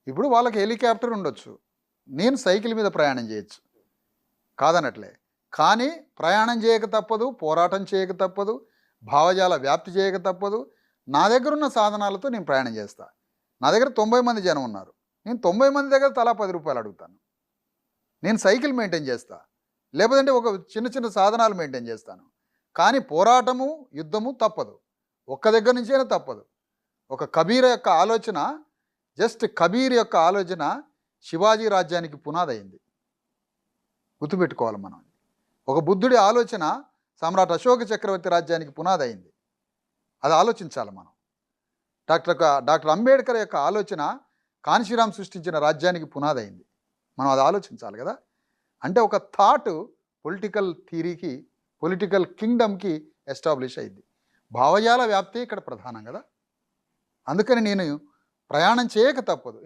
ఇప్పుడు వాళ్ళకి హెలికాప్టర్ ఉండొచ్చు, నేను సైకిల్ మీద ప్రయాణం చేయొచ్చు, కాదనట్లే. కానీ ప్రయాణం చేయక తప్పదు, పోరాటం చేయక తప్పదు, భావజాల వ్యాప్తి చేయక తప్పదు. నా దగ్గర ఉన్న సాధనాలతో నేను ప్రయాణం చేస్తా. నా దగ్గర 90 మంది జనం ఉన్నారు, నేను 90 మంది దగ్గర తలా 10 రూపాయలు అడుగుతాను. నేను సైకిల్ మెయింటైన్ చేస్తా, లేకపోతే ఒక చిన్న చిన్న సాధనాలు మెయింటైన్ చేస్తాను. కానీ పోరాటము, యుద్ధము తప్పదు, ఒక్క దగ్గర నుంచైనా తప్పదు. ఒక కబీర్ యొక్క ఆలోచన, జస్ట్ కబీర్ యొక్క ఆలోచన శివాజీ రాజ్యానికి పునాదయింది, గుర్తుపెట్టుకోవాలి మనం. ఒక బుద్ధుడి ఆలోచన సమ్రాట్ అశోక చక్రవర్తి రాజ్యానికి పునాదయింది, అది ఆలోచించాలి మనం. డాక్టర్ అంబేద్కర్ యొక్క ఆలోచన కాన్షీరామ్ సృష్టించిన రాజ్యానికి పునాదయింది, మనం అది ఆలోచించాలి కదా. అంటే ఒక థాట్ పొలిటికల్ థియరీకి, పొలిటికల్ కింగ్డమ్కి ఎస్టాబ్లిష్ అయింది. భావజాల వ్యాప్తి ఇక్కడ ప్రధానం కదా. అందుకని నేను ప్రయాణం చేయక తప్పదు.